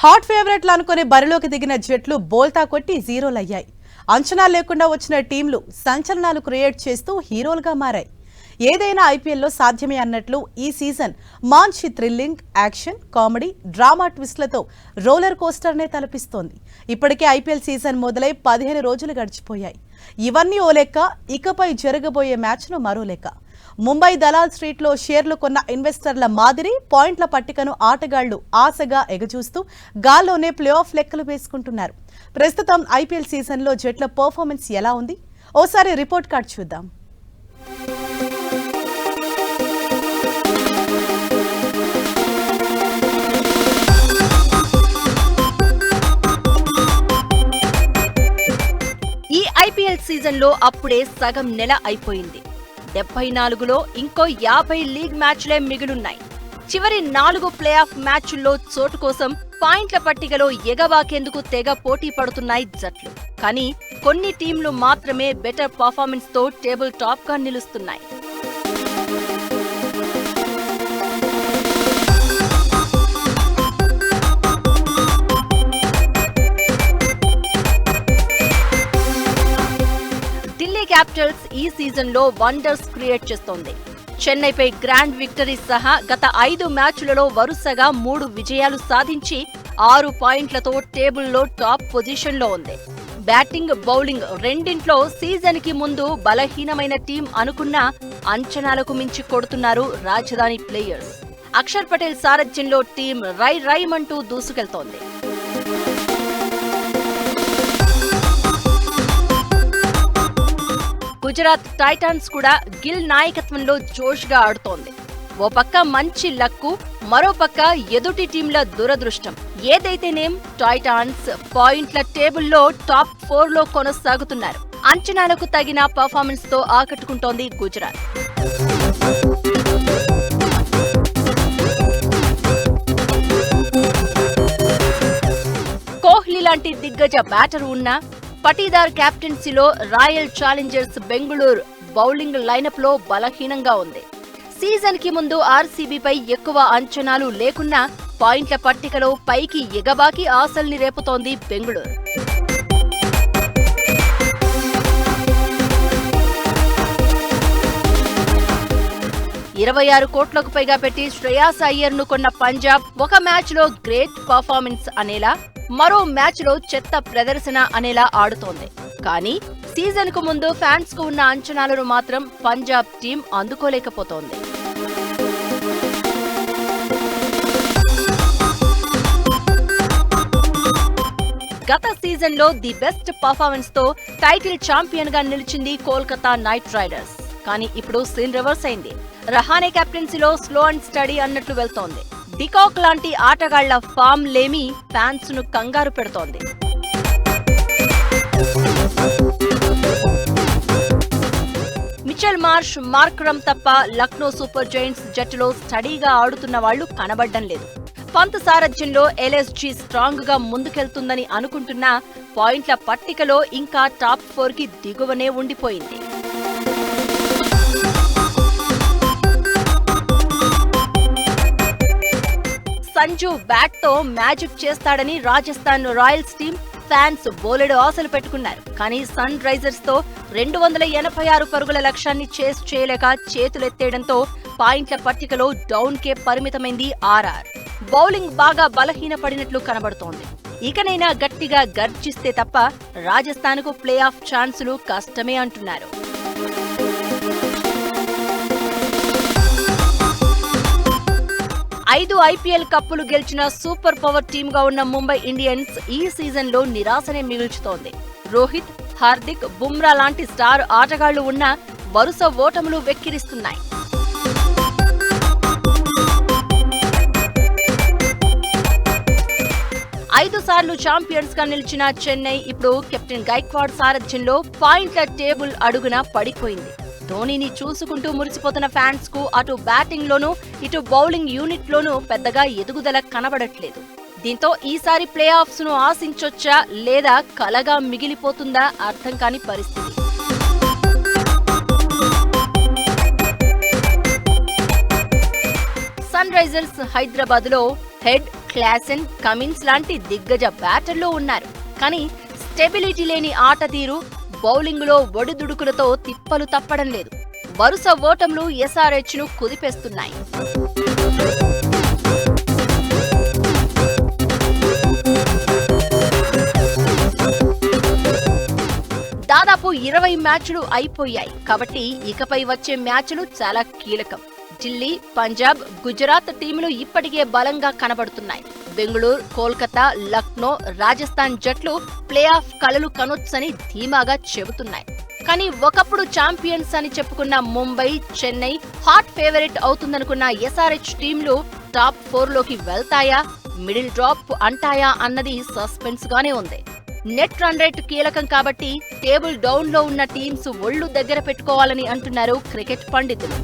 Hot ఫేవరెట్లు అనుకుని బరిలోకి దిగిన జట్లు బోల్తా కొట్టి జీరోలయ్యాయి. అంచనా లేకుండా వచ్చిన టీంలు సంచలనాలు క్రియేట్ చేస్తూ హీరోలుగా మారాయి. ఏదైనా ఐపీఎల్లో సాధ్యమే అన్నట్లు ఈ సీజన్ మంచి థ్రిల్లింగ్, యాక్షన్, కామెడీ, డ్రామా ట్విస్ట్లతో రోలర్ కోస్టర్నే తలపిస్తోంది. ఇప్పటికే ఐపీఎల్ సీజన్ మొదలై 15 రోజులు గడిచిపోయాయి. ఇవన్నీ ఓ లెక్క, ఇకపై జరగబోయే మ్యాచ్ను మరో లెక్క. ముంబై దలాల్ స్ట్రీట్లో షేర్లు కొన్న ఇన్వెస్టర్ల మాదిరి పాయింట్ల పట్టికను ఆటగాళ్లు ఆశగా ఎగచూస్తూ గాల్లోనే ప్లే ఆఫ్ లెక్కలు వేసుకుంటున్నారు. ప్రస్తుతం ఐపీఎల్ సీజన్లో జట్ల పర్ఫార్మెన్స్ ఎలా ఉంది? ఓసారి రిపోర్ట్ కార్డ్ చూద్దాం. ఈ ఐపీఎల్ సీజన్లో అప్పుడే సగం నెల అయిపోయింది. 74లో ఇంకో 50 లీగ్ మ్యాచ్లే మిగిలున్నాయి. చివరి 4 ప్లే ఆఫ్ మ్యాచ్ల్లో చోటు కోసం పాయింట్ల పట్టికలో ఎగబాకేందుకు తెగ పోటీ పడుతున్నాయి జట్లు. కానీ కొన్ని టీంలు మాత్రమే బెటర్ పర్ఫార్మెన్స్ తో టేబుల్ టాప్ గా నిలుస్తున్నాయి. క్యాపిటల్స్ ఈ సీజన్ లో వండర్స్ క్రియేట్ చేస్తోంది. చెన్నైపై గ్రాండ్ విక్టరీ సహా గత 5 మ్యాచ్లలో వరుసగా 3 విజయాలు సాధించి 6 పాయింట్లతో టేబుల్లో టాప్ పొజిషన్ లో ఉంది. బ్యాటింగ్, బౌలింగ్ రెండింట్లో సీజన్ కి ముందు బలహీనమైన టీం అనుకున్న అంచనాలకు మించి కొడుతున్నారు రాజధాని ప్లేయర్స్. అక్షర్ పటేల్ సారథ్యంలో టీం రైమంటూ దూసుకెళ్తోంది. గుజరాత్ టైటాన్స్ కూడా గిల్ నాయకత్వంలో జోష్గా ఆడుతోంది. ఓ పక్క మంచి లక్కు, మరో పక్క ఎదుటి టీంల దురదృష్టం. ఏదైతేనేం టైటాన్స్ పాయింట్ల టేబుల్లో టాప్ 4లో కొనసాగుతున్నారు. అంచనాలకు తగిన పర్ఫార్మెన్స్ తో ఆకట్టుకుంటోంది గుజరాత్. కోహ్లీ లాంటి దిగ్గజ బ్యాటర్ ఉన్నా పటీదార్ కెప్టెన్సీలో royal challengers Bengaluru bowling lineup లో బలహీనంగా ఉంది. సీజన్ కి ముందు ఆర్సీబీపై ఎక్కువ అంచనాలు లేకున్నా పాయింట్ల పట్టికలో పైకి ఎగబాకి ఆశల్ని రేపుతోంది బెంగళూరు. $26 కోట్లకు పైగా పెట్టి శ్రేయాస్ అయ్యర్ ను కొన్న పంజాబ్ ఒక మ్యాచ్ లో గ్రేట్ పర్ఫార్మెన్స్ అనేలా, మరో మ్యాచ్ లో చెత్త ప్రదర్శన అనేలా ఆడుతోంది. కానీ సీజన్ కు ముందు ఫ్యాన్స్ కు ఉన్న అంచనాలను మాత్రం పంజాబ్ టీం అందుకోలేకపోతోంది. గత సీజన్ లో ది బెస్ట్ పర్ఫార్మెన్స్ తో టైటిల్ ఛాంపియన్ గా నిలిచింది కోల్కతా నైట్ రైడర్స్. కానీ ఇప్పుడు సీన్ రివర్స్ అయింది. రహానే కెప్టెన్సీలో స్లో అండ్ స్టడీ అన్నట్లు వెళ్తోంది. డికాక్ లాంటి ఆటగాళ్ల ఫామ్ లేమి ఫ్యాన్స్ ను కంగారు పెడుతోంది. మిచెల్ మార్ష్, మార్క్రమ్ తప్ప లక్నో సూపర్ జైంట్స్ జట్టులో స్టడీగా ఆడుతున్న వాళ్లు కనబడ్డం లేదు. పంత్ సారథ్యంలో ఎల్ఎస్జీ స్ట్రాంగ్ గా ముందుకెళ్తుందని అనుకుంటున్నా పాయింట్ల పట్టికలో ఇంకా టాప్ 4 కి దిగువనే ఉండిపోయింది. సంజు బ్యాట్ తో మ్యాజిక్ చేస్తాడని రాజస్థాన్ రాయల్స్ టీం ఫ్యాన్స్ బోలెడు ఆశలు పెట్టుకున్నారు. కానీ సన్ రైజర్స్ తో 286 పరుగుల లక్ష్యాన్ని చేస్ చేయలేక చేతులెత్తేయడంతో పాయింట్ల పట్టికలో డౌన్ కే పరిమితమైంది ఆర్ఆర్. బౌలింగ్ బాగా బలహీనపడినట్లు కనబడుతోంది. ఇకనైనా గట్టిగా గర్జిస్తే తప్ప రాజస్థాన్ కు ప్లే ఆఫ్ ఛాన్సులు కష్టమే అంటున్నారు. ఐదు ఐపీఎల్ కప్పులు గెలిచిన సూపర్ పవర్ టీమ్ గా ఉన్న ముంబై ఇండియన్స్ ఈ సీజన్ లో నిరాశనే మిగుల్చుతోంది. రోహిత్, హార్దిక్, బుమ్రా లాంటి స్టార్ ఆటగాళ్లు ఉన్న వరుస ఓటములు వెక్కిరిస్తున్నాయి. ఐదు సార్లు ఛాంపియన్స్ గా నిలిచిన చెన్నై ఇప్పుడు కెప్టెన్ గైక్వాడ్ సారథ్యంలో పాయింట్ల టేబుల్ అడుగున పడిపోయింది. ధోనీని చూసుకుంటూ మురిసిపోతున్న ఫ్యాన్స్ కు అటు బ్యాటింగ్ లోనూ ఇటు బౌలింగ్ యూనిట్ లోనూ పెద్దగా ఎదుగుదల కనబడట్లేదు. దీంతో ఈసారి ప్లే ఆఫ్స్ ను ఆశించొచ్చా లేదా కలగా మిగిలిపోతుందా అర్థం కాని పరిస్థితి. సన్ రైజర్స్ హైదరాబాద్ లో హెడ్ క్లాసెన్, కమిన్స్ లాంటి దిగ్గజ బ్యాటర్లు ఉన్నారు. కానీ స్టెబిలిటీ లేని ఆట తీరు, బౌలింగులో ఒడిదుడుకులతో తిప్పలు తప్పడం లేదు. వరుస ఓటములు ఎస్ఆర్హెచ్ ను కుదిపేస్తున్నాయి. దాదాపు 20 మ్యాచ్లు అయిపోయాయి కాబట్టి ఇకపై వచ్చే మ్యాచ్లు చాలా కీలకం. ఢిల్లీ, పంజాబ్, గుజరాత్ టీములు ఇప్పటికే బలంగా కనబడుతున్నాయి. బెంగళూరు, కోల్కతా, లక్నో, రాజస్థాన్ జట్లు ప్లే ఆఫ్ కలలు కనొచ్చని ధీమాగా చెబుతున్నాయి. కానీ ఒకప్పుడు ఛాంపియన్స్ అని చెప్పుకున్న ముంబై, చెన్నై హాట్ ఫేవరెట్ అవుతుందనుకున్న ఎస్ఆర్హెచ్ టీంలు టాప్ 4 లోకి వెళ్తాయా, మిడిల్ డ్రాప్ అంటాయా అన్నది సస్పెన్స్ గానే ఉంది. నెట్ రన్ రేట్ కీలకం కాబట్టి టేబుల్ డౌన్ లో ఉన్న టీమ్స్ ఒళ్లు దగ్గర పెట్టుకోవాలని అంటున్నారు క్రికెట్ పండితులు.